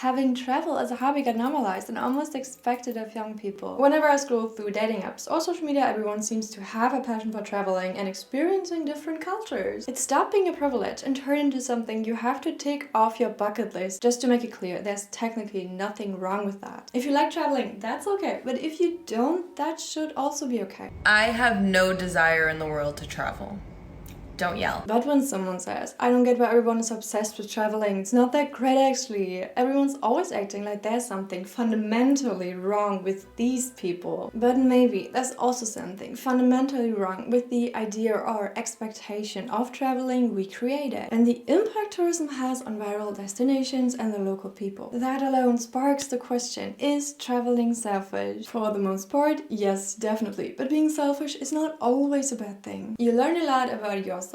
Having travel as a hobby got normalized and almost expected of young people. Whenever I scroll through dating apps or social media, everyone seems to have a passion for traveling and experiencing different cultures. It stopped being a privilege and turned into something you have to tick off your bucket list. Just to make it clear, there's technically nothing wrong with that. If you like traveling, that's okay, but if you don't, that should also be okay. I have no desire in the world to travel. Don't yell. But when someone says, I don't get why everyone is obsessed with traveling, it's not that great actually. Everyone's always acting like there's something fundamentally wrong with these people. But maybe there's also something fundamentally wrong with the idea or expectation of traveling we created and the impact tourism has on viral destinations and the local people. That alone sparks the question, is traveling selfish? For the most part, yes, definitely. But being selfish is not always a bad thing. You learn a lot about yourself.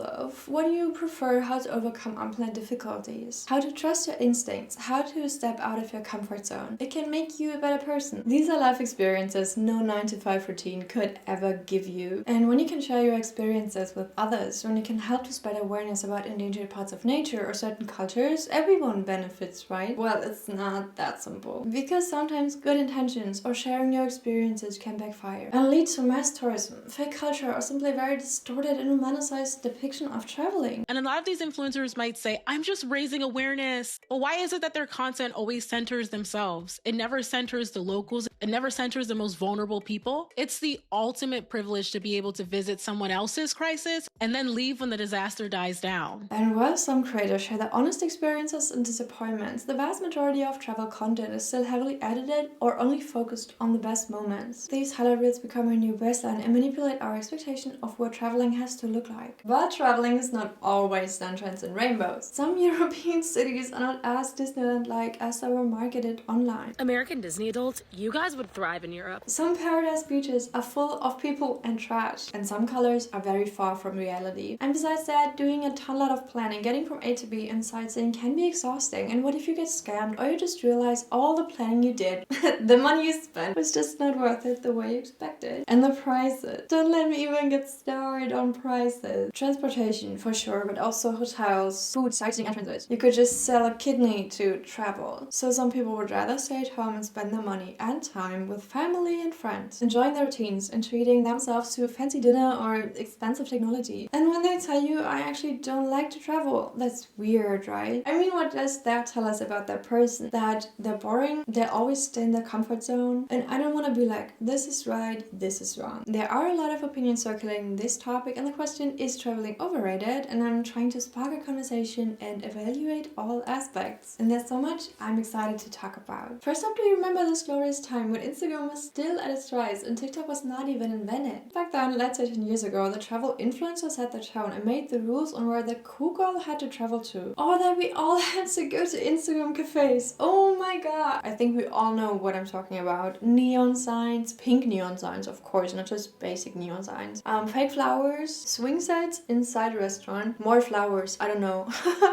What do you prefer, how to overcome unplanned difficulties, how to trust your instincts, how to step out of your comfort zone. It can make you a better person. These are life experiences no 9-to-5 routine could ever give you. And when you can share your experiences with others, when you can help to spread awareness about endangered parts of nature or certain cultures, everyone benefits, right? Well, it's not that simple. Because sometimes good intentions or sharing your experiences can backfire and lead to mass tourism, fake culture, or simply very distorted and romanticized depiction of traveling. And a lot of these influencers might say, I'm just raising awareness. But why is it that their content always centers themselves? It never centers the locals. It never centers the most vulnerable people. It's the ultimate privilege to be able to visit someone else's crisis and then leave when the disaster dies down. And while some creators share their honest experiences and disappointments, the vast majority of travel content is still heavily edited or only focused on the best moments. These highlight reels become a new baseline and manipulate our expectation of what traveling has to look like. But traveling is not always sunshines and rainbows. Some European cities are not as Disneyland-like as they were marketed online. American Disney adults, you guys would thrive in Europe. Some paradise beaches are full of people and trash, and some colors are very far from reality. And besides that, doing a lot of planning, getting from A to B and sightseeing can be exhausting. And what if you get scammed or you just realize all the planning you did, the money you spent, was just not worth it the way you expected? And the prices. Don't let me even get started on prices. Transportation, for sure, but also hotels, food, sightseeing entrances. You could just sell a kidney to travel. So some people would rather stay at home and spend their money and time with family and friends, enjoying their routines and treating themselves to a fancy dinner or expensive technology. And when they tell you, I actually don't like to travel, that's weird, right? I mean, what does that tell us about that person? That they're boring, they always stay in their comfort zone. And I don't want to be like, this is right, this is wrong. There are a lot of opinions circulating this topic, and the question, is traveling overrated? And I'm trying to spark a conversation and evaluate all aspects. And there's so much I'm excited to talk about. First up, do you remember this glorious time when Instagram was still at its rise and TikTok was not even invented? Back then, let's say 10 years ago, the travel influencers set the tone and made the rules on where the cool girl had to travel to. Or that we all had to go to Instagram cafes. Oh my god. I think we all know what I'm talking about. Neon signs, pink neon signs, of course, not just basic neon signs. Fake flowers, swing sets inside a restaurant, more flowers, I don't know.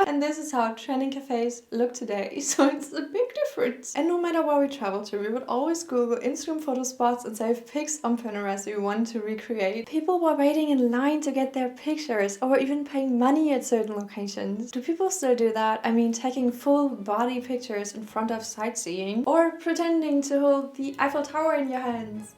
And this is how trending cafes look today, so it's a big difference. And no matter where we travel to, we would always Google Instagram photo spots and save pics on Pinterest we want to recreate. People were waiting in line to get their pictures or even paying money at certain locations. Do people still do that? I mean, taking full body pictures in front of sightseeing or pretending to hold the Eiffel Tower in your hands.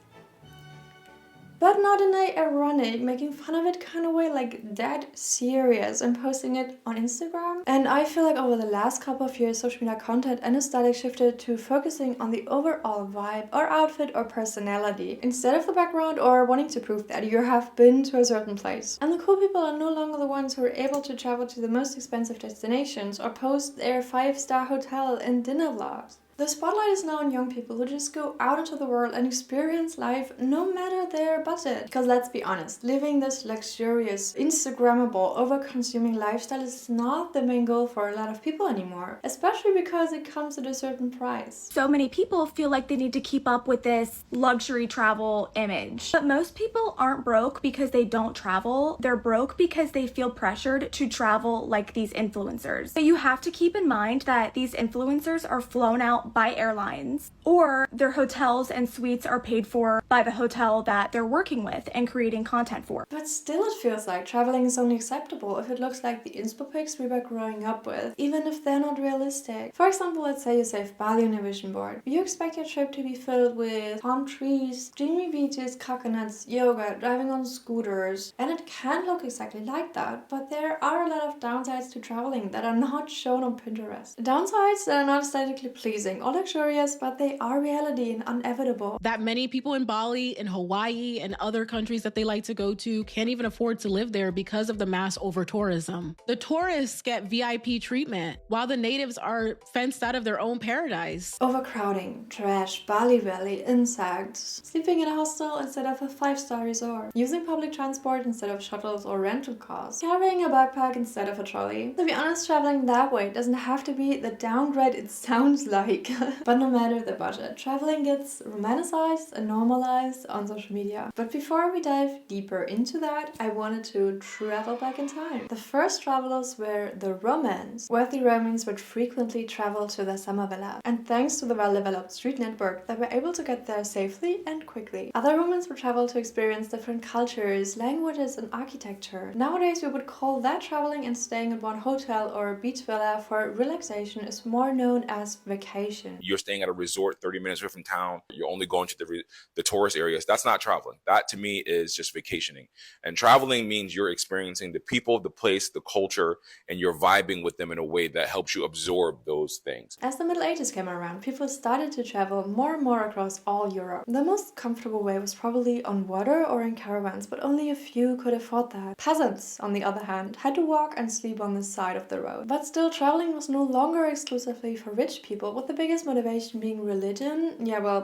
But not in a ironic, making fun of it kind of way, like dead serious, and posting it on Instagram. And I feel like over the last couple of years, social media content and aesthetic shifted to focusing on the overall vibe or outfit or personality, instead of the background or wanting to prove that you have been to a certain place. And the cool people are no longer the ones who are able to travel to the most expensive destinations or post their 5-star hotel and dinner vlogs. The spotlight is now on young people who just go out into the world and experience life no matter their budget. Because let's be honest, living this luxurious, Instagrammable, over-consuming lifestyle is not the main goal for a lot of people anymore. Especially because it comes at a certain price. So many people feel like they need to keep up with this luxury travel image. But most people aren't broke because they don't travel. They're broke because they feel pressured to travel like these influencers. But you have to keep in mind that these influencers are flown out out by airlines, or their hotels and suites are paid for by the hotel that they're working with and creating content for. But still it feels like traveling is only acceptable if it looks like the inspo pics we were growing up with, even if they're not realistic. For example, let's say you save Bali on your vision board. You expect your trip to be filled with palm trees, dreamy beaches, coconuts, yoga, driving on scooters, and it can look exactly like that, but there are a lot of downsides to traveling that are not shown on Pinterest. Downsides that are not aesthetically pleasing or luxurious, but they are reality and inevitable. That many people in Bali and Hawaii and other countries that they like to go to can't even afford to live there because of the mass over-tourism. The tourists get VIP treatment, while the natives are fenced out of their own paradise. Overcrowding, trash, Bali Valley, insects, sleeping in a hostel instead of a 5-star resort, using public transport instead of shuttles or rental cars, carrying a backpack instead of a trolley. To be honest, traveling that way doesn't have to be the downgrade it sounds like. But no matter the budget, traveling gets romanticized and normalized on social media. But before we dive deeper into that, I wanted to travel back in time. The first travelers were the Romans. Wealthy Romans would frequently travel to their summer villa, and thanks to the well-developed street network, they were able to get there safely and quickly. Other Romans would travel to experience different cultures, languages, and architecture. Nowadays, we would call that traveling, and staying at one hotel or beach villa for relaxation is more known as vacation. You're staying at a resort 30 minutes away from town. You're only going to the tourist areas. That's not traveling. That to me is just vacationing. And traveling means you're experiencing the people, the place, the culture, and you're vibing with them in a way that helps you absorb those things. As the Middle Ages came around, people started to travel more and more across all Europe. The most comfortable way was probably on water or in caravans, but only a few could afford that. Peasants, on the other hand, had to walk and sleep on the side of the road. But still, traveling was no longer exclusively for rich people, with the biggest motivation being religion,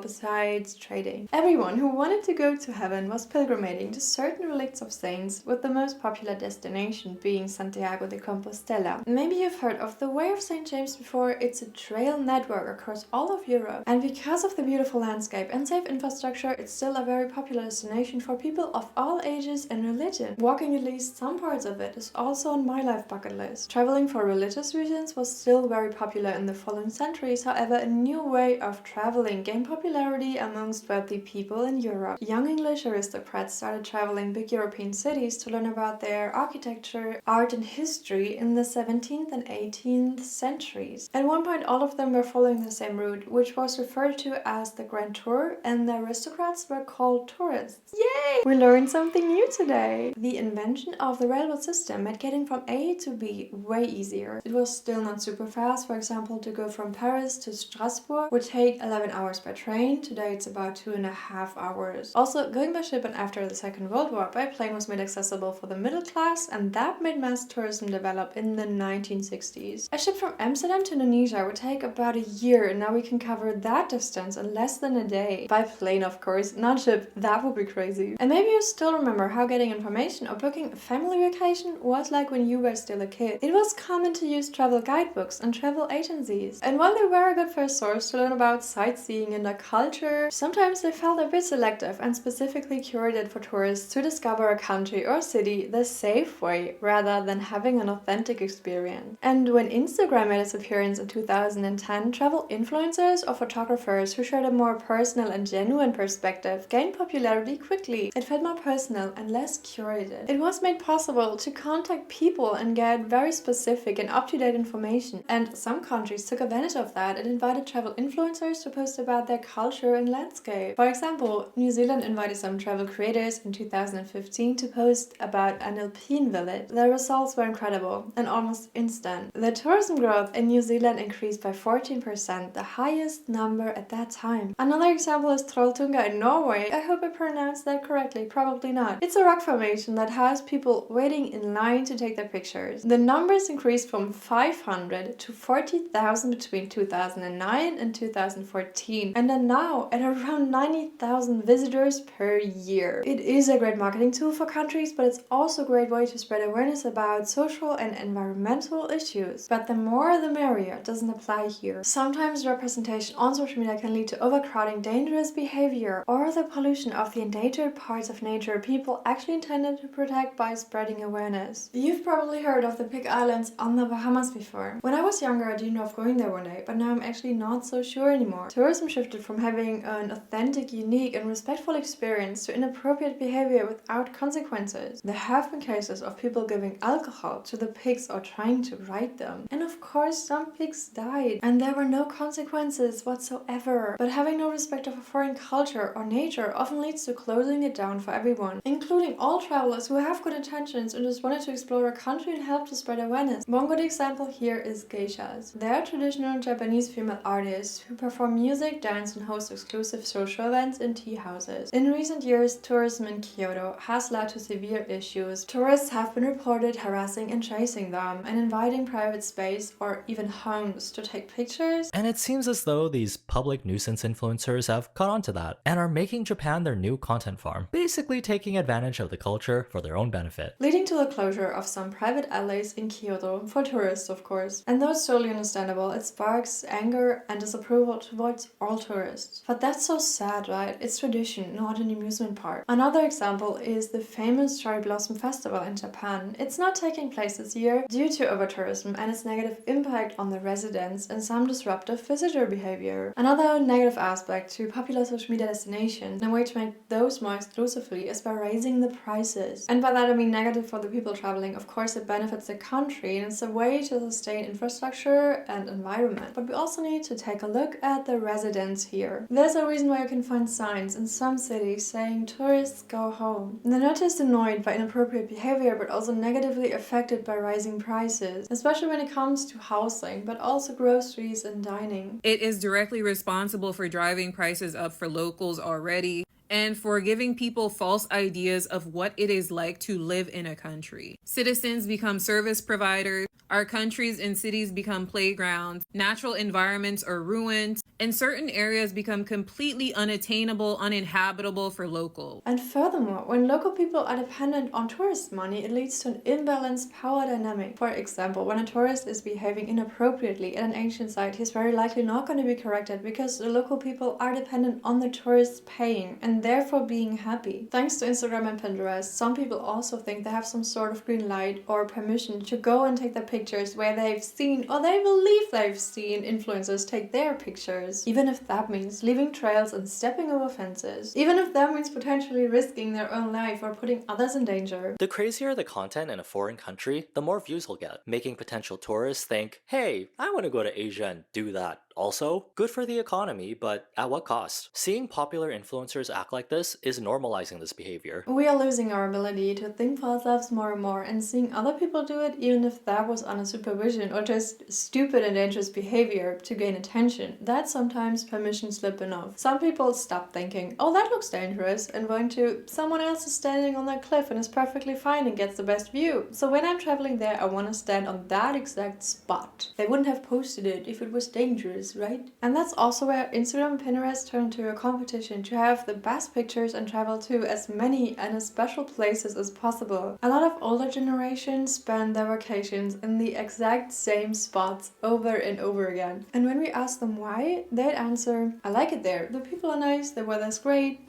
besides trading. Everyone who wanted to go to heaven was pilgrimating to certain relics of saints, with the most popular destination being Santiago de Compostela. Maybe you've heard of the Way of St. James before. It's a trail network across all of Europe, and because of the beautiful landscape and safe infrastructure, it's still a very popular destination for people of all ages and religion. Walking at least some parts of it is also on my life bucket list. Traveling for religious reasons was still very popular in the following centuries. However, a new way of traveling gained popularity amongst wealthy people in Europe. Young English aristocrats started traveling big European cities to learn about their architecture, art, and history in the 17th and 18th centuries. At one point, all of them were following the same route, which was referred to as the Grand Tour, and the aristocrats were called tourists. Yay! We learned something new today! The invention of the railroad system made getting from A to B way easier. It was still not super fast. For example, to go from Paris to Strasbourg would take 11 hours by train. Today it's about 2.5 hours. Also, going by ship and after the Second World War by plane was made accessible for the middle class, and that made mass tourism develop in the 1960s. A ship from Amsterdam to Indonesia would take about a year, and now we can cover that distance in less than a day. By plane, of course, not ship. That would be crazy. And maybe you still remember how getting information or booking a family vacation was like when you were still a kid. It was common to use travel guidebooks and travel agencies, and while they were a good first source to learn about sightseeing and the culture, sometimes they felt a bit selective and specifically curated for tourists to discover a country or city the safe way rather than having an authentic experience. And when Instagram made its appearance in 2010, travel influencers or photographers who shared a more personal and genuine perspective gained popularity quickly. It felt more personal and less curated. It was made possible to contact people and get very specific and up-to-date information, and some countries took advantage of that and invited travel influencers to post about their culture and landscape. For example, New Zealand invited some travel creators in 2015 to post about an alpine village. The results were incredible and almost instant. The tourism growth in New Zealand increased by 14%, the highest number at that time. Another example is Trolltunga in Norway. I hope I pronounced that correctly, probably not. It's a rock formation that has people waiting in line to take their pictures. The numbers increased from 500 to 40,000 between 2009 and 2014, and are now at around 90,000 visitors per year. It is a great marketing tool for countries, but it's also a great way to spread awareness about social and environmental issues. But the more the merrier doesn't apply here. Sometimes representation on social media can lead to overcrowding, dangerous behavior, or the pollution of the endangered parts of nature people actually intended to protect by spreading awareness. You've probably heard of the Pig Islands on the Bahamas before. When I was younger, I dreamed of going there one day, but now I'm actually not so sure anymore. Tourism shifted from having an authentic, unique, and respectful experience to inappropriate behavior without consequences. There have been cases of people giving alcohol to the pigs or trying to ride them. And of course, some pigs died, and there were no consequences whatsoever. But having no respect of a foreign culture or nature often leads to closing it down for everyone, including all travelers who have good intentions and just wanted to explore a country and help to spread awareness. One good example here is geishas. They are traditional Japanese female artists who perform music, dance, and host exclusive social events in tea houses. In recent years, tourism in Kyoto has led to severe issues. Tourists have been reported harassing and chasing them and inviting private space or even homes to take pictures. And it seems as though these public nuisance influencers have caught on to that and are making Japan their new content farm, basically taking advantage of the culture for their own benefit. Leading to the closure of some private alleys in Kyoto, for tourists of course. And though it's totally understandable, it sparks anger and disapproval towards all tourists. But that's so sad, right? It's tradition, not an amusement park. Another example is the famous Cherry Blossom Festival in Japan. It's not taking place this year due to over-tourism and its negative impact on the residents and some disruptive visitor behavior. Another negative aspect to popular social media destinations and a way to make those more exclusively is by raising the prices. And by that I mean negative for the people traveling. Of course it benefits the country and it's a way to sustain infrastructure and environment. But we also need to take a look at the residents here. There's a reason why you can find signs in some cities saying tourists go home. And they're not just annoyed by inappropriate behavior but also negatively affected by rising prices, especially when it comes to housing, but also groceries and dining. It is directly responsible for driving prices up for locals already and for giving people false ideas of what it is like to live in a country. Citizens become service providers, our countries and cities become playgrounds, natural environments are ruined, and certain areas become completely unattainable, uninhabitable for locals. And furthermore, when local people are dependent on tourist money, it leads to an imbalanced power dynamic. For example, when a tourist is behaving inappropriately at an ancient site, he's very likely not going to be corrected because the local people are dependent on the tourists paying and therefore being happy. Thanks to Instagram and Pinterest, some people also think they have some sort of green light or permission to go and take their pictures where they've seen or they believe they've seen influencers take their pictures. Even if that means leaving trails and stepping over fences. Even if that means potentially risking their own life or putting others in danger. The crazier the content in a foreign country, the more views will get, making potential tourists think, hey, I want to go to Asia and do that. Also, good for the economy, but at what cost? Seeing popular influencers act like this is normalizing this behavior. We are losing our ability to think for ourselves more and more, and seeing other people do it, even if that was under supervision or just stupid and dangerous behavior to gain attention, that's sometimes permission slip enough. Some people stop thinking, oh that looks dangerous, and went to someone else is standing on that cliff and is perfectly fine and gets the best view. So when I'm traveling there, I want to stand on that exact spot. They wouldn't have posted it if it was dangerous, right? And that's also where Instagram and Pinterest turn into a competition to have the best pictures and travel to as many and as special places as possible. A lot of older generations spend their vacations in the exact same spots over and over again. And when we ask them why, they'd answer, I like it there. The people are nice, the weather's great.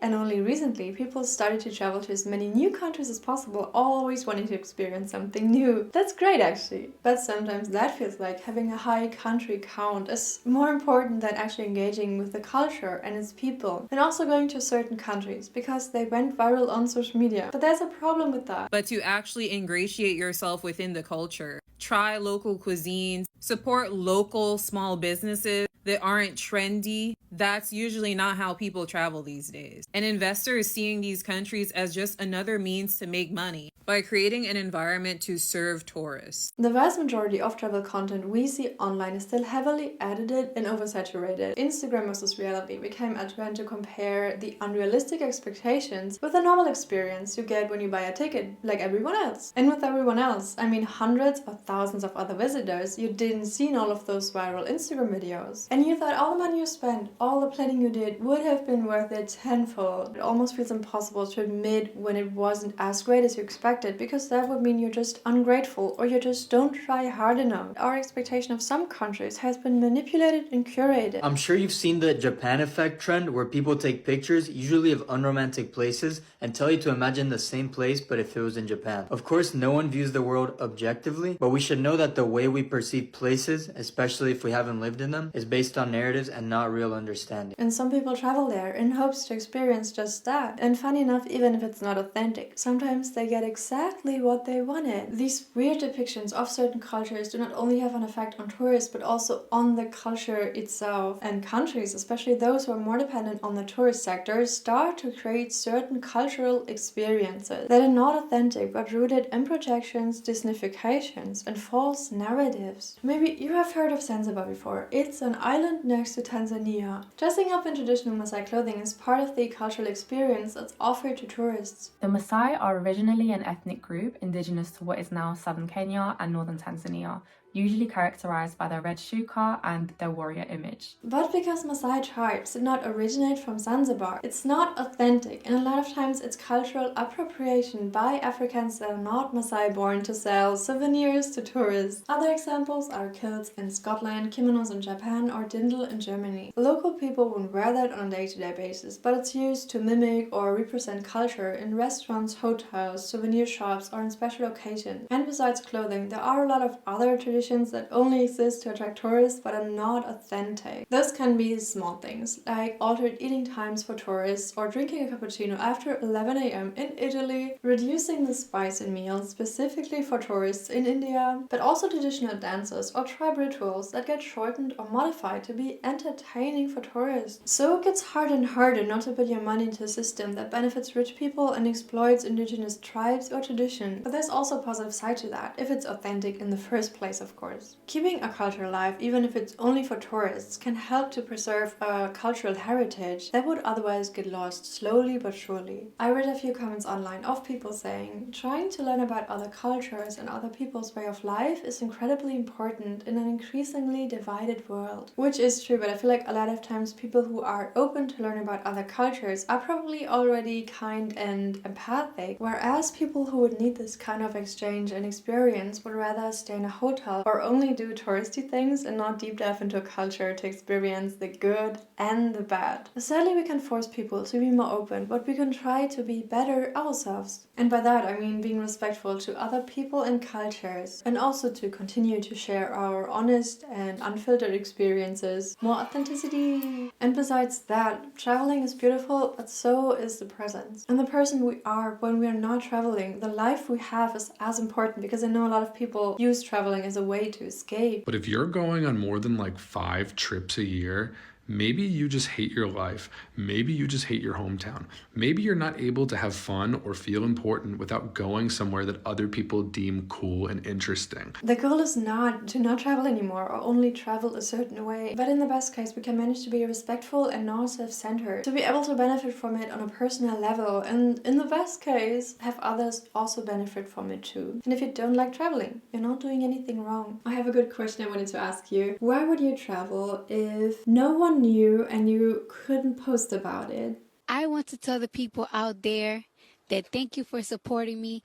And only recently, people started to travel to as many new countries as possible, always wanting to experience something new. That's great actually. But sometimes that feels like having a high country count is more important than actually engaging with the culture and its people. And also going to certain countries because they went viral on social media. But there's a problem with that. But to actually ingratiate yourself within the culture, try local cuisines, support local small businesses that aren't trendy, that's usually not how people travel these days. An investor is seeing these countries as just another means to make money by creating an environment to serve tourists. The vast majority of travel content we see online is still heavily edited and oversaturated. Instagram versus reality became a trend to compare the unrealistic expectations with the normal experience you get when you buy a ticket, like everyone else. And with everyone else, I mean hundreds or thousands of other visitors you didn't see in all of those viral Instagram videos. and you thought all the money you spent, all the planning you did would have been worth it tenfold. It almost feels impossible to admit when it wasn't as great as you expected, because that would mean you're just ungrateful or you just don't try hard enough. Our expectation of some countries has been manipulated and curated. I'm sure you've seen the Japan effect trend where people take pictures, usually of unromantic places, and tell you to imagine the same place but if it was in Japan. Of course, no one views the world objectively, but we should know that the way we perceive places, especially if we haven't lived in them, is based on narratives and not real understanding. And some people travel there in hopes to experience just that. And funny enough, even if it's not authentic, sometimes they get exactly what they wanted. These weird depictions of certain cultures do not only have an effect on tourists, but also on the culture itself. And countries, especially those who are more dependent on the tourist sector, start to create certain cultural experiences that are not authentic, but rooted in projections, disneyfications, and false narratives. Maybe you have heard of Zanzibar before. It's an island next to Tanzania. Dressing up in traditional Maasai clothing is part of the cultural experience that's offered to tourists. The Maasai are originally an ethnic group indigenous to what is now southern Kenya and northern Tanzania, usually characterized by their red shuka and their warrior image. But because Maasai tribes did not originate from Zanzibar, it's not authentic, and a lot of times it's cultural appropriation by Africans that are not Maasai born to sell souvenirs to tourists. Other examples are kilts in Scotland, kimonos in Japan, or dindal in Germany. Local people won't wear that on a day-to-day basis, but it's used to mimic or represent culture in restaurants, hotels, souvenir shops, or in special occasions. And besides clothing, there are a lot of other traditions that only exist to attract tourists but are not authentic. Those can be small things, like altered eating times for tourists or drinking a cappuccino after 11 a.m. in Italy, reducing the spice in meals specifically for tourists in India, but also traditional dances or tribe rituals that get shortened or modified to be entertaining for tourists. So it gets harder and harder not to put your money into a system that benefits rich people and exploits indigenous tribes or tradition. But there's also a positive side to that, if it's authentic in the first place, of course. Keeping a culture alive, even if it's only for tourists, can help to preserve a cultural heritage that would otherwise get lost slowly but surely. I read a few comments online of people saying, trying to learn about other cultures and other people's way of life is incredibly important in an increasingly divided world. Which is true, but I feel like a lot of times people who are open to learn about other cultures are probably already kind and empathic, whereas people who would need this kind of exchange and experience would rather stay in a hotel or only do touristy things and not deep dive into a culture to experience the good and the bad. Sadly, we can force people to be more open, but we can try to be better ourselves. And by that I mean being respectful to other people and cultures, and also to continue to share our honest and unfiltered experiences. More authenticity. And besides that, traveling is beautiful, but so is the presence. And the person we are when we are not traveling, the life we have is as important, because I know a lot of people use traveling as a way to escape. But if you're going on more than like 5 trips a year, maybe you just hate your life. Maybe you just hate your hometown. Maybe you're not able to have fun or feel important without going somewhere that other people deem cool and interesting. The goal is not to not travel anymore or only travel a certain way, but in the best case we can manage to be respectful and not self-centered, to be able to benefit from it on a personal level, and in the best case have others also benefit from it too. And if you don't like traveling, you're not doing anything wrong. I have a good question I wanted to ask you. Where would you travel if no one knew and you couldn't post about it? I want to tell the people out there that thank you for supporting me.